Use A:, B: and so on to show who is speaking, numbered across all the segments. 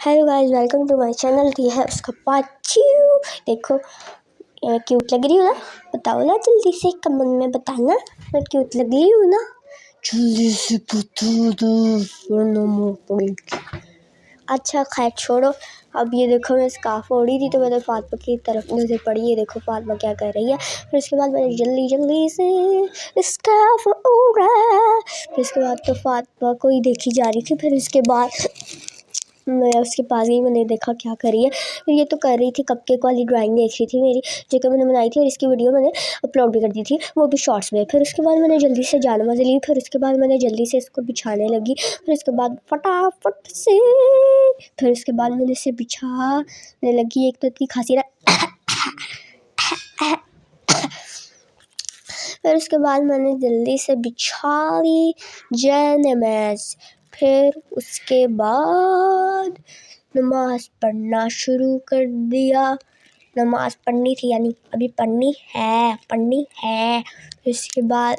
A: Hello guys, welcome to my channel. ये है उसका पार्ट 2। देखो क्यूट लग रही हूँ ना? बताओ ना जल्दी से कमेंट में बताना मैं क्यूट लग रही हूँ ना? जल्दी से बता दो वरना मार पड़ेगी। अच्छा खैर छोड़ो। अब ये देखो मैं स्कार्फ ओढ़ी थी तो मैंने फातिमा की तरफ नजर पड़ी। ये देखो फातिमा क्या कर रही है। फिर उसके बाद मैंने जल्दी से स्कार्फ ओढ़ा। फिर उसके बाद तो फातिमा को ही देखी जा रही थी। फिर उसके बाद मैं उसके पास गई, मैंने देखा क्या कर रही है। फिर ये तो कर रही थी कपकेक वाली ड्राइंग देख रही थी मेरी, जो कि मैंने बनाई थी और इसकी वीडियो मैंने अपलोड भी कर दी थी, वो भी शॉर्ट्स में। फिर उसके बाद मैंने जल्दी से जानमाज़ ली। फिर उसके बाद मैंने जल्दी से इसको बिछाने लगी। फिर उसके बाद फटाफट से फिर उसके बाद मैंने इसे बिछाने लगी। एक तो इतनी खांसी ना फिर उसके बाद मैंने जल्दी से बिछा ली जानमाज़। फिर उसके बाद नमाज़ पढ़ना शुरू कर दिया। नमाज़ पढ़नी थी, यानी अभी पढ़नी है। फिर उसके बाद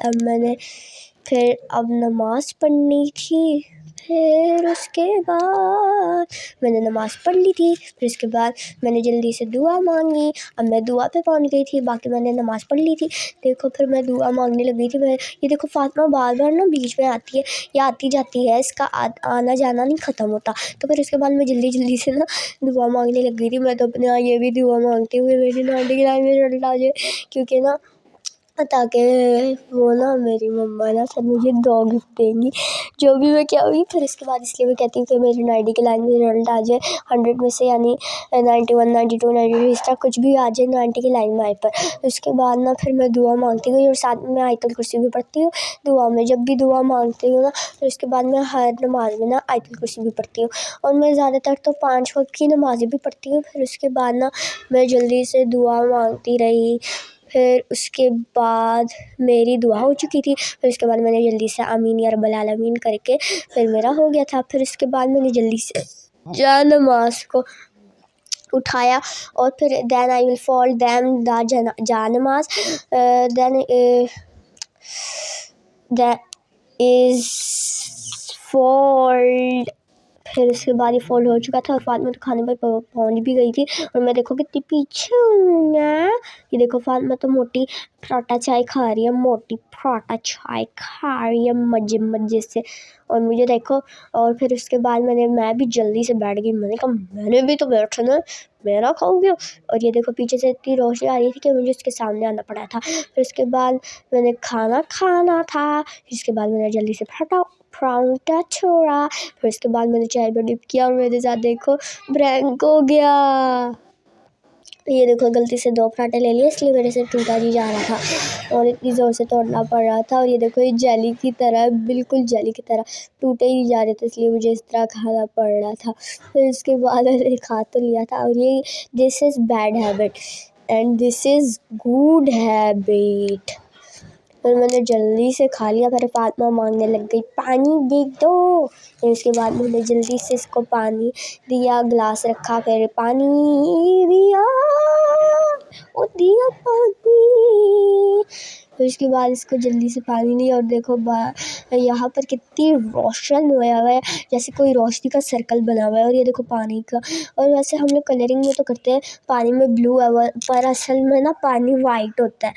A: अब नमाज़ पढ़नी थी। फिर उसके बाद मैंने नमाज़ पढ़ ली थी। फिर उसके बाद मैंने जल्दी से दुआ मांगी। अब मैं दुआ पे पहुंच गई थी, बाकी मैंने नमाज़ पढ़ ली थी। देखो फिर मैं दुआ मांगने लगी थी। ये देखो फातिमा बार बार ना बीच में आती है या आती जाती है, इसका आना जाना नहीं ख़त्म होता। तो फिर उसके बाद मैं जल्दी से ना दुआ मांगने लग गई थी। मैं तो अपने यहाँ ये भी दुआ मांगती हुई मेरी नानी की लाइन में रिजल्ट आ जाए, क्योंकि ना ताकि वो ना मेरी मम्मा ना सब मुझे डॉग गिफ्ट देंगी जो भी मैं क्या हुई। फिर इसके बाद इसलिए मैं कहती हूँ कि मेरी 90 की लाइन में रिजल्ट आ जाए 100 में से, यानी 91 92 93 इस तरह कुछ भी आ जाए 90 की लाइन में आए पर। उसके बाद ना फिर मैं दुआ मांगती गई और साथ में आयतुल कुर्सी भी पढ़ती हूँ दुआ में। जब भी दुआ मांगती हूँ ना फिर उसके बाद मैं हर नमाज में ना आयतुल कुर्सी भी पढ़ती हूँ, और मैं ज़्यादातर तो 5 वक्त की नमाज़ें भी पढ़ती हूँ। फिर उसके बाद ना मैं जल्दी से दुआ मांगती रही। फिर उसके बाद मेरी दुआ हो चुकी थी। फिर उसके बाद मैंने जल्दी से आमीन या रब्बल आलमीन करके फिर मेरा हो गया था। फिर उसके बाद मैंने जल्दी से जानमाज़ को उठाया और फिर then I will fall them the जानमाज़ देन दैट इज़ फोल्ड। फिर उसके बाद ये फोल्ड हो चुका था और फातिमा तो खाने पर पहुंच भी गई थी। और मैं देखो कितनी पीछे हूँ ना। ये देखो फातिमा तो मोटी पराठा चाय खा रही है, मोटी पराठा चाय खा रही है मजे से। और मुझे देखो, और फिर उसके बाद मैं भी जल्दी से बैठ गई। मैंने कहा मैंने भी तो बैठना, मेरा खाओगे। और ये देखो पीछे से इतनी रोशनी आ रही थी कि मुझे उसके सामने आना पड़ा था। फिर उसके बाद मैंने खाना था। इसके बाद मैंने जल्दी से पराठा छोड़ा। फिर उसके बाद मैंने चाय पर डिप किया और मेरे साथ देखो ब्रैंक हो गया। ये देखो गलती से 2 पराठे ले लिए, इसलिए मेरे से टूटा ही जा रहा था और इतनी ज़ोर से तोड़ना पड़ रहा था। और ये देखो ये जेली की तरह, बिल्कुल जेली की तरह टूटे ही जा रहे थे, इसलिए मुझे इस तरह खाना पड़ रहा था। फिर उसके बाद मैंने खा तो लिया था। और ये this is bad habit and this is good habit. फिर मैंने जल्दी से खा लिया। फिर फातिमा मांगने लग गई पानी दे दो। फिर उसके बाद मैंने जल्दी से इसको पानी दिया, गिलास रखा, फिर पानी दिया पानी। फिर उसके बाद इसको जल्दी से पानी दिया और देखो यहाँ पर कितनी रोशन हुआ है, जैसे कोई रोशनी का सर्कल बना हुआ है। और ये देखो पानी का, और वैसे हम लोग कलरिंग में तो करते हैं पानी में ब्लू है, पर असल में ना पानी वाइट होता है।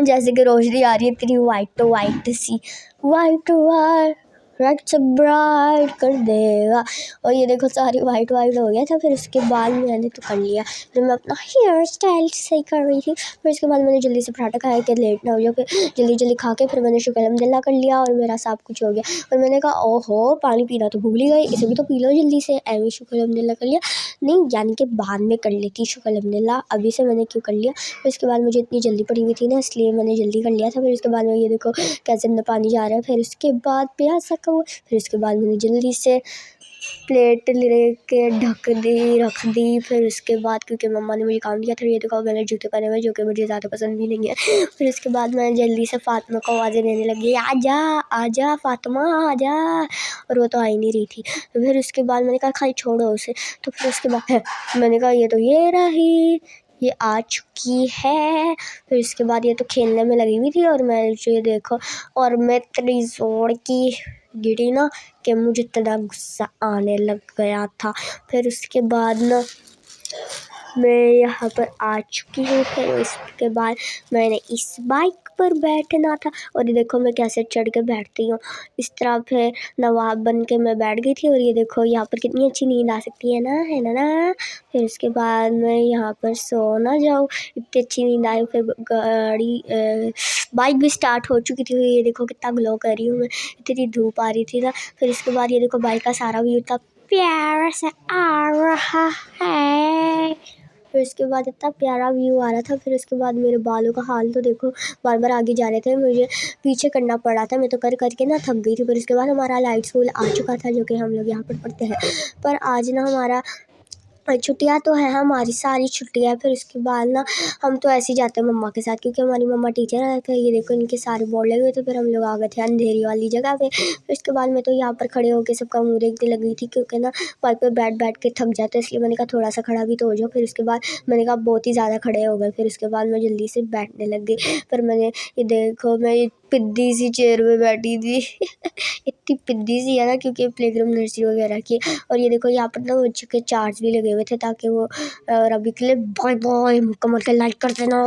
A: जैसे कि रोशनी आ रही है इतनी वाइट, तो वाइट सी वाइट से ब्राइट कर देगा। और ये देखो सारी वाइट हो गया था। फिर उसके बाद मैंने तो कर लिया। फिर मैं अपना हेयर स्टाइल सही कर रही थी। फिर उसके बाद मैंने जल्दी से पराठा खाया कि लेट ना हो जाए। फिर जल्दी खा के फिर मैंने शुक्र अल्हम्दुलिल्लाह कर लिया और मेरा सब कुछ हो गया। और मैंने कहा ओहो पानी पीना तो भूल ही गई, इसे भी तो पी लो जल्दी से। एवं शुक्र अल्हम्दुलिल्लाह कर लिया, नहीं यानी कि बाद में कर लेती शुक्र अल्हम्दुलिल्लाह, अभी से मैंने क्यों कर लिया। फिर उसके बाद मुझे इतनी जल्दी पड़ी हुई थी ना, इसलिए मैंने जल्दी कर लिया था। फिर उसके बाद में ये देखो कैसे अंदर पानी जा रहा है। फिर उसके बाद प्यासा को, फिर उसके बाद मैंने जल्दी से प्लेट लेके रख दी। फिर उसके बाद क्योंकि मम्मा ने मुझे काम दिया था, ये देखो मैंने जूते पहने हुए जो कि मुझे ज़्यादा पसंद भी नहीं है। फिर उसके बाद मैं जल्दी से फातिमा को आवाज़ें देने लगी, आजा फातिमा आजा, और वो तो आ ही नहीं रही थी। फिर उसके बाद मैंने कहा खाई छोड़ो उसे। तो फिर उसके बाद मैंने कहा ये तो ये रही, ये आ चुकी है। फिर इसके बाद ये तो खेलने में लगी हुई थी और मैं जो देखो, और मैं इतनी जोर की गिरी ना कि मुझे इतना गुस्सा आने लग गया था। फिर उसके बाद ना मैं यहाँ पर आ चुकी हूँ। फिर उसके बाद मैंने इस बाइक पर बैठना था और ये देखो मैं कैसे चढ़ के बैठती हूँ इस तरह। फिर नवाब बन के मैं बैठ गई थी और ये देखो यहाँ पर कितनी अच्छी नींद आ सकती है ना, है ना। फिर उसके बाद मैं यहाँ पर सो ना जाऊँ, इतनी अच्छी नींद आई। फिर बाइक भी स्टार्ट हो चुकी थी। ये देखो कितना ग्लो कर रही हूँ मैं, इतनी धूप आ रही थी ना। फिर इसके बाद ये देखो बाइक का सारा व्यू इतना प्यारा सा आ रहा है। फिर उसके बाद इतना प्यारा व्यू आ रहा था। फिर उसके बाद मेरे बालों का हाल तो देखो, बार बार आगे जा रहे थे, मुझे पीछे करना पड़ा था। मैं तो कर करके ना थक गई थी। फिर उसके बाद हमारा लाइट स्कूल आ चुका था, जो कि हम लोग यहाँ पर पढ़ते हैं। पर आज ना हमारा छुट्टियाँ तो है, हमारी सारी छुट्टियाँ है। फिर उसके बाद ना हम तो ऐसे ही जाते हैं मम्मा के साथ, क्योंकि हमारी मम्मा टीचर है। फिर ये देखो इनके सारे बोर्ड लगे हुए थे। फिर हम लोग आ गए थे अंधेरी वाली जगह पे। फिर उसके बाद मैं तो यहाँ पर खड़े होकर सबका मुँह देखने लगी थी, क्योंकि ना बाइक पर बैठ के थक जाते, इसलिए मैंने कहा थोड़ा सा खड़ा भी तो हो जाओ। फिर उसके बाद मैंने कहा बहुत ही ज़्यादा खड़े हो गए। फिर उसके बाद मैं जल्दी से बैठने लग गई। फिर मैंने ये देखो मैं पिद्दी सी चेयर पे बैठी थी इतनी पिद्दी सी है ना, क्योंकि प्लेग्राउंड नर्सरी वगैरह की। और ये देखो यहाँ पर ना बच्चों के चार्ज भी लगे हुए थे, ताकि वो और अभी के लिए बाय बाय, मुकम्मल के लाइक कर देना।